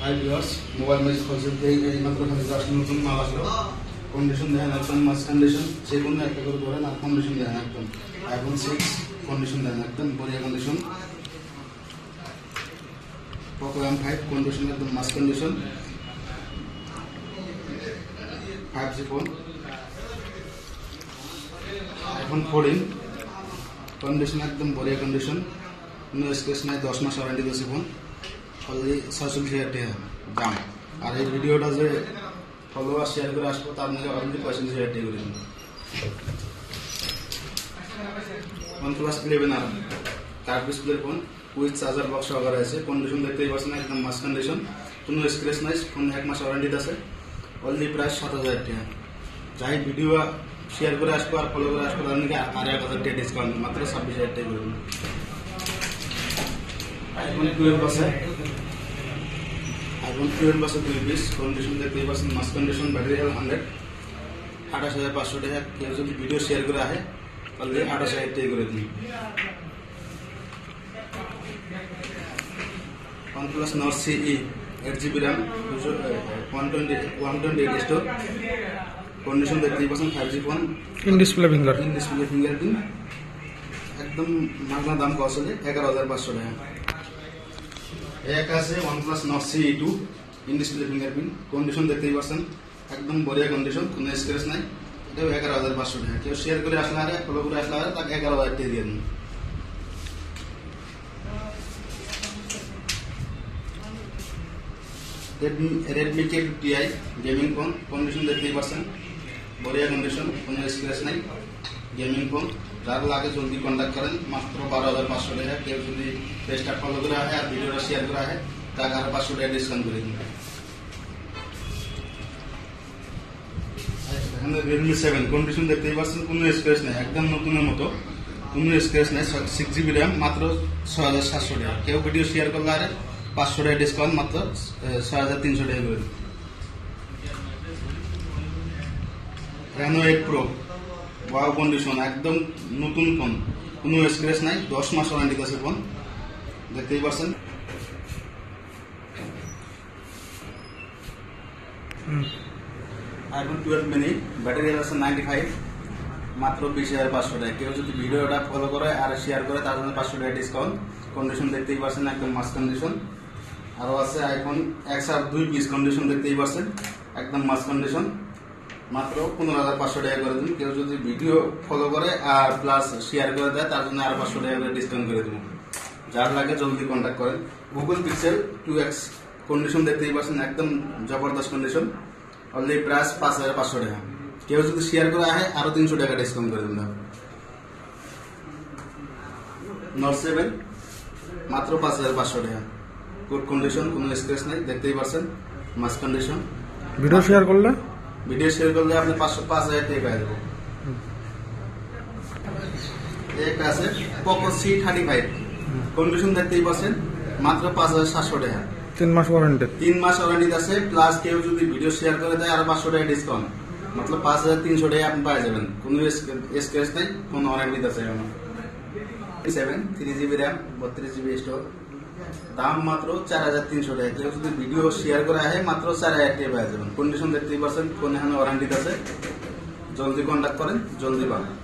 high viewers mobile में এই মাত্র খালি জাস্ট নতুন মাল আসলো কন্ডিশন দেখেন একদম মাস কন্ডিশন যে কোনো একটা করে ধরেন আর কন্ডিশন দেখেন একদম আইফোন 6 কন্ডিশন দেখেন একদম বড়িয়া কন্ডিশন পোকো M5 কন্ডিশন একদম মাস condition 5G phone iPhone 14 condition একদম বড়িয়া কন্ডিশন নো স্ক্র্যাচ নাই 10 মাস ওয়ারেন্টি দিয়েছে ফোন অলরেডি 660,000 টাকা দাম আর এই ভিডিওটা যে ফলোয়ার শেয়ার করে আসবো তার মধ্যে অলরেডি 65,000 টাকা করে OnePlus 11 আর curve display phone with charger box সহকারে আছে কন্ডিশন দেখতেই পাচ্ছেন একদম মাস কন্ডিশন কোনো স্ক্র্যাচ নাই ফোন 1 মাস ওয়ারেন্টি আছে অলরেডি প্রাইস 7,000 টাকা যাই ভিডিও শেয়ার করে আসবো আর ফলো করে আসবো তার মধ্যে আর 1,000 টাকা ডিসকাউন্ট মাত্র 26,000 টাকা করে iPhone 12 আছে iPhone 12 আছে 2 পিস কন্ডিশন দেখতেই পাচ্ছেন মাস কন্ডিশন ব্যাটারি হেলথ 100 28,500 টাকা কেউ যদি ভিডিও শেয়ার করে আসে তাহলে 28,000 টাকা করে দিন OnePlus Nord CE 8GB RAM 128 store condition দেখতেই পাচ্ছেন 5G phone in display fingerprint একদম মাগনা দাম কত আছে 11,500 টাকা एक আছে OnePlus Nord CE 2 in display fingerprint condition দেখতেই পাচ্ছেন একদম বড়িয়া কন্ডিশন কোনো স্ক্র্যাচ নাই এটাও 11,500 টাকা কেউ শেয়ার করে আসলে আরে ফলো করে আসলে আরে তাকে 11,000 টাকা দিয়ে দিন Redmi K50i gaming phone condition দেখতেই পাচ্ছেন বড়িয়া কন্ডিশন কোনো স্ক্র্যাচ নাই গেমিং ফোন যার লাগে জলদি কন্টাক্ট করেন মাত্র 12,500 টাকা কেউ যদি পেজটা ফলো করে আসে আর ভিডিওটা শেয়ার করে আসে তাকে আরো 500 টাকা ডিসকাউন্ট করে দিন এখানে Redmi 7 কন্ডিশন দেখতেই পাচ্ছেন কোনো স্ক্র্যাচ নাই একদম নতুনের মতো কোনো স্ক্র্যাচ নাই 6GB RAM মাত্র 6,700 টাকা কেউ ভিডিও শেয়ার করলে আরে 500 টাকা ডিসকাউন্ট মাত্র 6,300 টাকা করে Reno 8 Pro ওয়াও কন্ডিশন একদম নতুন ফোন কোনো স্ক্র্যাচ নাই 10 মাস ওয়ারেন্টি আছে ফোন দেখতেই পাচ্ছেন iPhone 12 mini ব্যাটারি আছে 95 মাত্র 20,500 টাকা কেউ যদি ভিডিওটা ফলো করে আর শেয়ার করে তার জন্য 500 টাকা ডিসকাউন্ট কন্ডিশন দেখতেই পাচ্ছেন একদম মাস কন্ডিশন আর আছে iPhone XR 2 পিস কন্ডিশন দেখতেই পাচ্ছেন একদম মাস কন্ডিশন মাত্র 15,500 টাকা করে দিন কেউ যদি ভিডিও ফলো করে আর প্লাস শেয়ার করে দেয় তার জন্য আরো 500 টাকা করে ডিসকাউন্ট করে দেব যার লাগে জলদি কন্টাক্ট করেন Google Pixel 2X কন্ডিশন দেখতেই পাচ্ছেন একদম জবরদস্ত কন্ডিশন অলরেডি প্রাইস 5,500 টাকা কেউ যদি শেয়ার করে আসে আরো 300 টাকা ডিসকাউন্ট করে দেব Nord 7 মাত্র 5,500 টাকা গুড কন্ডিশন কোনো স্ক্র্যাচ নাই দেখতেই পাচ্ছেন মাস কন্ডিশন ভিডিও শেয়ার করলে আপনি 5,000 টাকা পেয়ে যাবেন এক আছে Poco C35 কন্ডিশন দেখতেই পাচ্ছেন মাত্র 5,700 টাকা 3 মাস ওয়ারেন্টি আছে প্লাস কেউ যদি ভিডিও শেয়ার করে দেয় আর 500 টাকা ডিসকাউন্ট मतलब 5,300 টাকা আপনি পেয়ে যাবেন কোনো স্ক্র্যাচ নাই কোনো ওয়ারেন্টি আছে এমন 7 3GB RAM 32GB স্টোর দাম মাত্র 4,300 টাকা কেউ যদি ভিডিও শেয়ার করে আসে মাত্র 4,000 টাকা পেয়ে যাবেন কন্ডিশন দেখতেই পাচ্ছেন কোন এখানে ওয়ারেন্টি আছে জলদি কন্টাক্ট করেন জলদি পাবেন